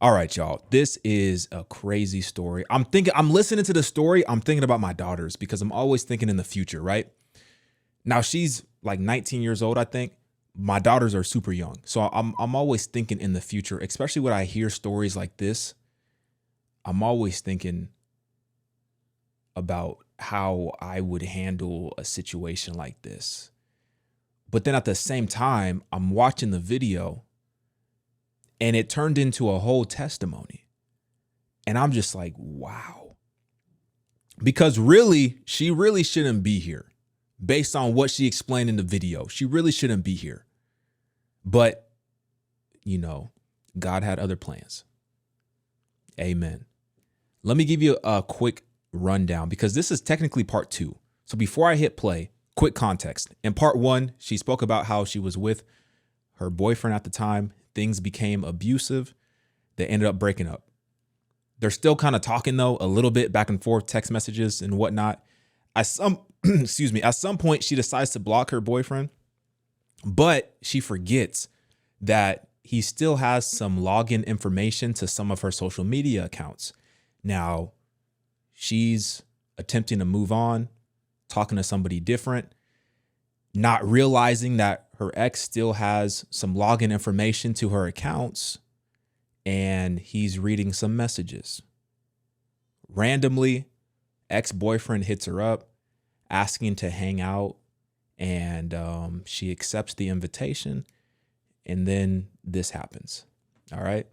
All right, y'all. This is a crazy story. I'm listening to the story. I'm thinking about my daughters because I'm always thinking in the future, right? Now she's like 19 years old, I think. My daughters are super young. So I'm always thinking in the future, especially when I hear stories like this. I'm always thinking about how I would handle a situation like this. But then at the same time, I'm watching the video and it turned into a whole testimony. And I'm just like, wow. Because really, she really shouldn't be here based on what she explained in the video. She really shouldn't be here. But, you know, God had other plans. Amen. Let me give you a quick rundown because this is technically part 2. So before I hit play, quick context. In part 1, she spoke about how she was with her boyfriend at the time. Things became abusive. They ended up breaking up. They're still kind of talking though, a little bit back and forth, text messages and whatnot. At some at some point, she decides to block her boyfriend, but she forgets that he still has some login information to some of her social media accounts. Now, she's attempting to move on, talking to somebody different, not realizing that her ex still has some login information to her accounts, and he's reading some messages. Randomly, ex-boyfriend hits her up, asking to hang out, and she accepts the invitation, and then this happens. All right,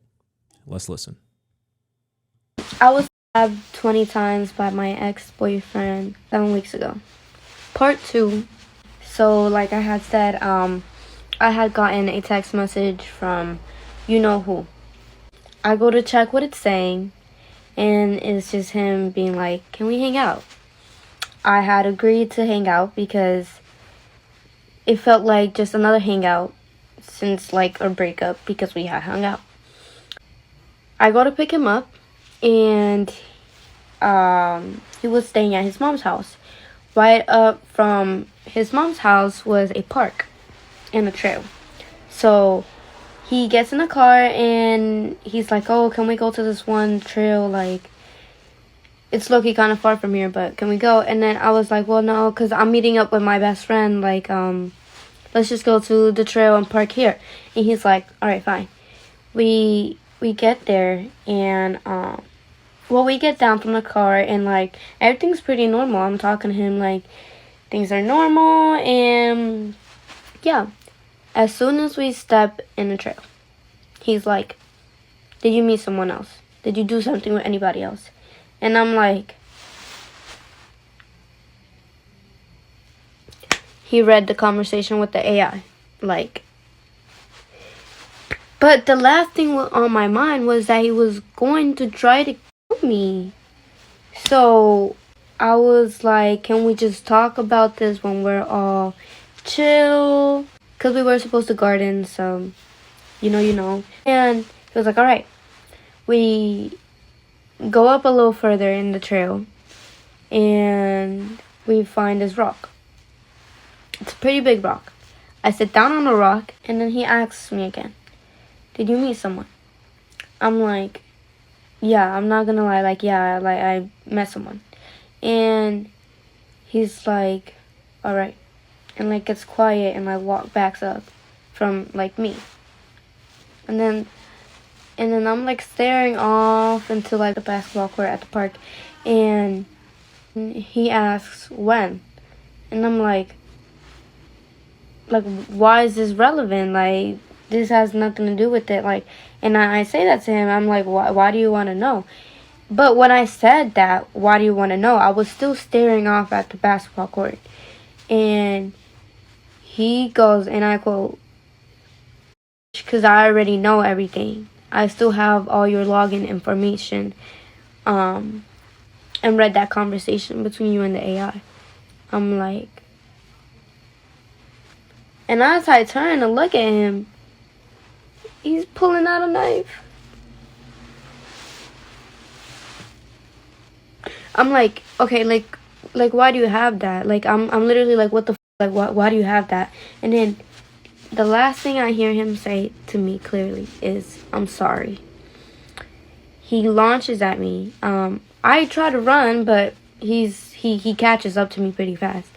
let's listen. I was stabbed 20 times by my ex-boyfriend 7 weeks ago. Part 2. So, like I had said, I had gotten a text message from you know who. I go to check what it's saying, and it's just him being like, can we hang out? I had agreed to hang out because it felt like just another hangout since like a breakup because we had hung out. I go to pick him up, and he was staying at his mom's house. Right up from his mom's house was a park and a trail. So he gets in the car and he's like, oh, can we go to this one trail? Like, it's low-key kind of far from here, but can we go? And then I was like, well, no, because I'm meeting up with my best friend. Like, let's just go to the trail and park here. And he's like, all right, fine. We get there, and we get down from the car, and like everything's pretty normal. I'm talking to him like things are normal, and yeah. As soon as we step in the trail, he's like, did you meet someone else? Did you do something with anybody else? And I'm like, he read the conversation with the AI. Like, but the last thing on my mind was that he was going to try to kill me. So I was like, can we just talk about this when we're all chill? Because we were supposed to garden, so, you know. And he was like, all right. We go up a little further in the trail, and we find this rock. It's a pretty big rock. I sit down on the rock, and then he asks me again, did you meet someone? I'm like, yeah, I'm not gonna lie, like, yeah, like, I met someone. And he's like, alright. And, like, gets quiet and, like, backs up from, like, me. And then I'm, like, staring off into, like, the basketball court at the park. And he asks, when? And I'm like, why is this relevant? Like, this has nothing to do with it. Like, and I say that to him. I'm like, why do you want to know? But when I said that, why do you want to know? I was still staring off at the basketball court. And he goes, and I quote, because I already know everything. I still have all your login information. And read that conversation between you and the AI. I'm like, and as I turn to look at him, he's pulling out a knife. I'm like, okay, like why do you have that? Like, I'm literally like, what the like, why do you have that? And then the last thing I hear him say to me clearly is, I'm sorry. he launches at me. I try to run, but he catches up to me pretty fast.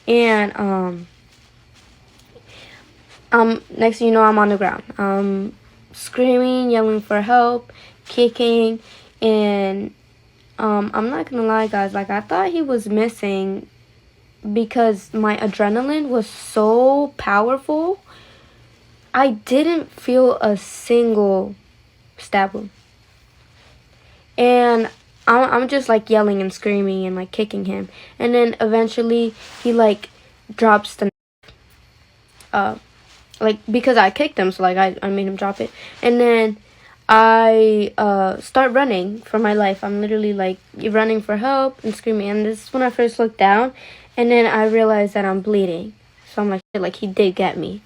And next thing you know, I'm on the ground, screaming, yelling for help, kicking, and I'm not gonna lie, guys. Like, I thought he was missing because my adrenaline was so powerful. I didn't feel a single stab wound. And I'm just like yelling and screaming and like kicking him. And then eventually he like drops the like, because I kicked him, so like I made him drop it. And then I start running for my life. I'm literally like running for help and screaming. And this is when I first looked down, and then I realized that I'm bleeding. So I'm like he did get me.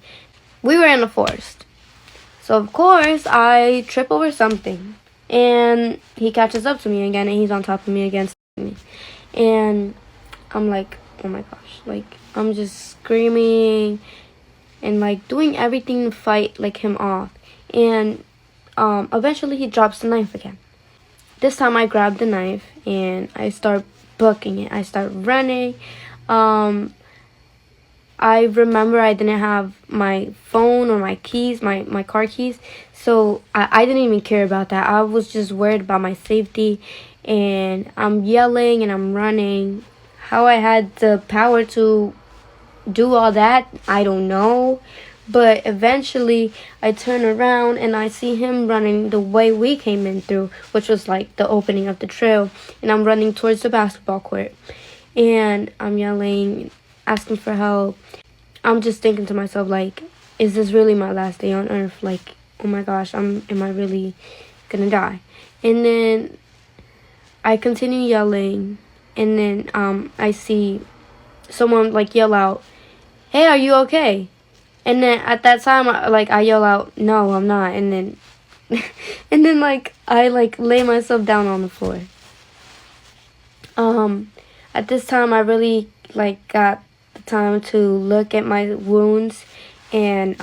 We were in the forest, so of course I trip over something, and he catches up to me again, and he's on top of me again, me. And I'm like, oh my gosh, like I'm just screaming and like doing everything to fight like him off. And eventually he drops the knife again. This time I grab the knife and I start booking it. I start running. I remember I didn't have my phone or my keys, my car keys, so I didn't even care about that. I was just worried about my safety, and I'm yelling and I'm running. How I had the power to do all that, I don't know. But eventually I turn around and I see him running the way we came in through, which was like the opening of the trail, and I'm running towards the basketball court. And I'm yelling, asking for help. I'm just thinking to myself, like, is this really my last day on earth? Like, oh my gosh, am I really gonna die? And then I continue yelling, and then I see someone like yell out, "Hey, are you okay?" And then at that time, I yell out, "No, I'm not." And then, and then like I like lay myself down on the floor. At this time, I really like got the time to look at my wounds, and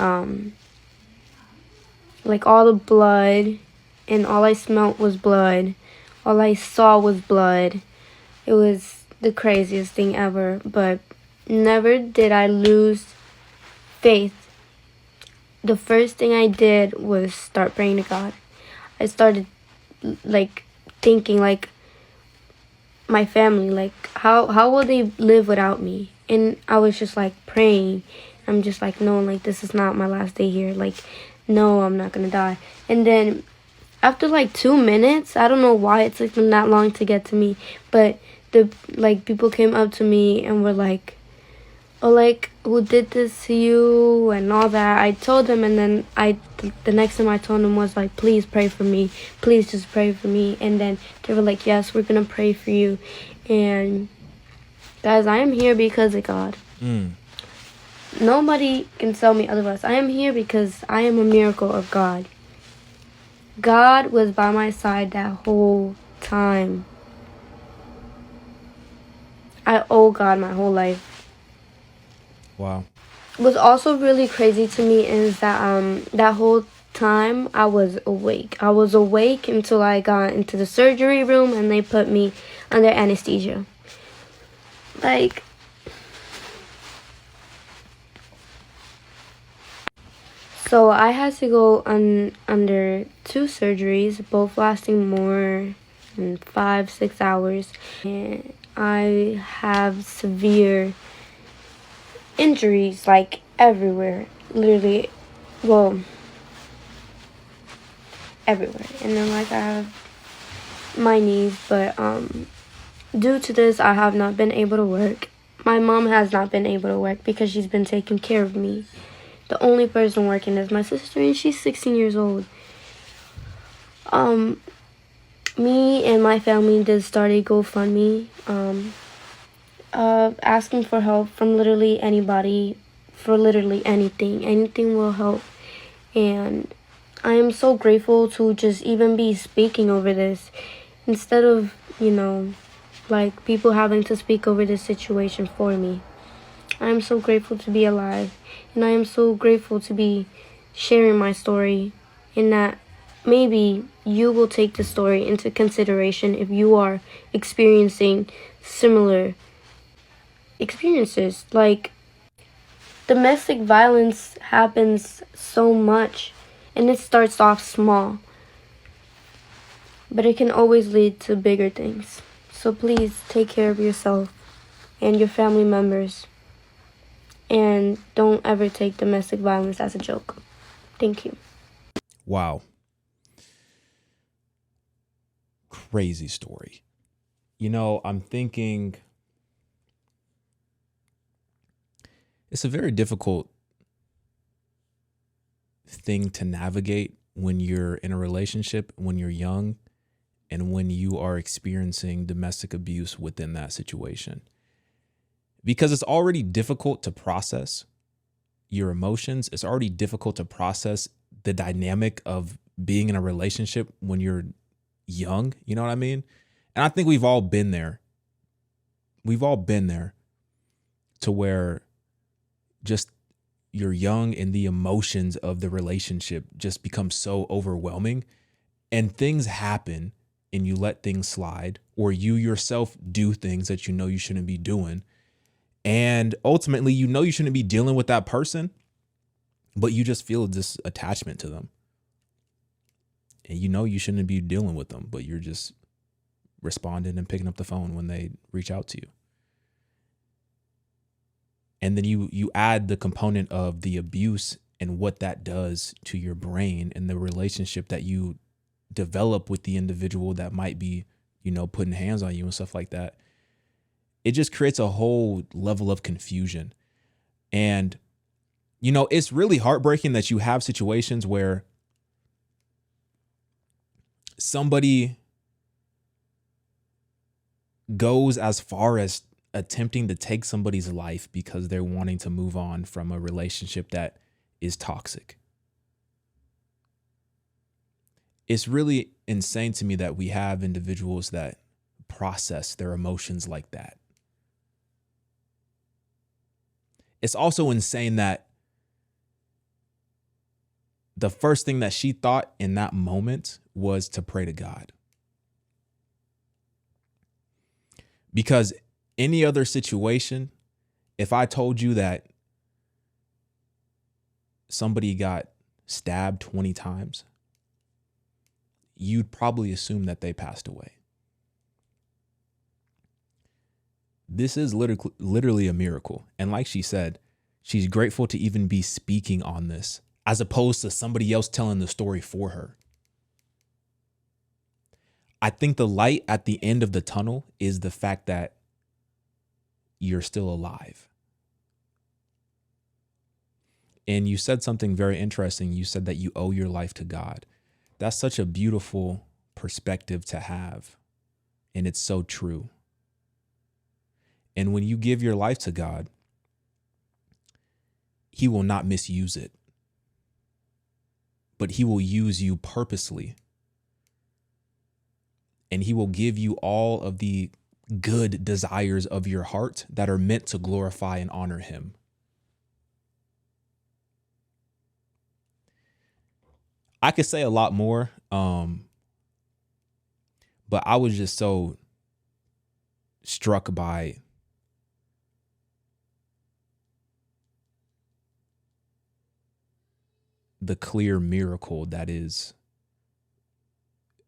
like all the blood, and all I smelt was blood. All I saw was blood. It was the craziest thing ever, but never did I lose faith. The first thing I did was start praying to God. I started like thinking like my family, like how will they live without me? And I was just like praying. I'm just like, no, like this is not my last day here. Like, no, I'm not gonna die. And then after like 2 minutes, I don't know why it took them that long to get to me, but the like people came up to me and were like, oh, like, who did this to you and all that. I told them, and then the next time I told them was like, please pray for me, please just pray for me. And then they were like, yes, we're gonna pray for you. And guys, I am here because of God. Nobody can tell me otherwise. I am here because I am a miracle of God. God was by my side that whole time. I owe God my whole life. Wow. What's also really crazy to me is that that whole time I was awake. I was awake until I got into the surgery room and they put me under anesthesia. Like, so I had to go under 2 surgeries, both lasting more than 5-6 hours. And I have severe injuries like everywhere, literally, well, everywhere. And then like I have my knees, but due to this I have not been able to work. My mom has not been able to work because she's been taking care of me. The only person working is my sister, and she's 16 years old. Me and my family did start a GoFundMe, asking for help from literally anybody, for literally anything. Anything will help. And I am so grateful to just even be speaking over this instead of, like people having to speak over this situation for me. I am so grateful to be alive, and I am so grateful to be sharing my story, and that maybe you will take the story into consideration if you are experiencing similar experiences. Like, domestic violence happens so much, and it starts off small, but it can always lead to bigger things. So please take care of yourself and your family members, and don't ever take domestic violence as a joke. Thank you. Wow. Crazy story. You know, I'm thinking it's a very difficult thing to navigate when you're in a relationship, when you're young, and when you are experiencing domestic abuse within that situation. Because it's already difficult to process your emotions. It's already difficult to process the dynamic of being in a relationship when you're young. You know what I mean? And I think we've all been there. We've all been there to where just you're young and the emotions of the relationship just become so overwhelming, and things happen and you let things slide, or you yourself do things that you know you shouldn't be doing. And ultimately, you know you shouldn't be dealing with that person, but you just feel this attachment to them. And you know you shouldn't be dealing with them, but you're just responding and picking up the phone when they reach out to you. And then you add the component of the abuse and what that does to your brain and the relationship that you develop with the individual that might be, you know, putting hands on you and stuff like that. It just creates a whole level of confusion. And, you know, it's really heartbreaking that you have situations where somebody goes as far as attempting to take somebody's life because they're wanting to move on from a relationship that is toxic. It's really insane to me that we have individuals that process their emotions like that. It's also insane that the first thing that she thought in that moment was to pray to God. Because any other situation, if I told you that somebody got stabbed 20 times, you'd probably assume that they passed away. This is literally a miracle. And like she said, she's grateful to even be speaking on this, as opposed to somebody else telling the story for her. I think the light at the end of the tunnel is the fact that you're still alive. And you said something very interesting. You said that you owe your life to God. That's such a beautiful perspective to have. And it's so true. And when you give your life to God, He will not misuse it, but He will use you purposely. And He will give you all of the good desires of your heart that are meant to glorify and honor Him. I could say a lot more, but I was just so struck by the clear miracle that is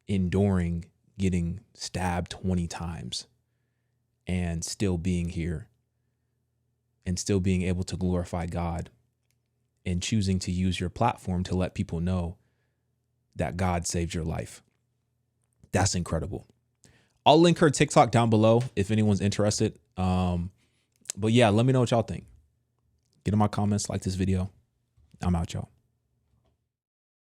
enduring getting stabbed 20 times and still being here and still being able to glorify God and choosing to use your platform to let people know that God saved your life. That's incredible. I'll link her TikTok down below if anyone's interested. But yeah, let me know what y'all think. Get in my comments, like this video. I'm out, y'all.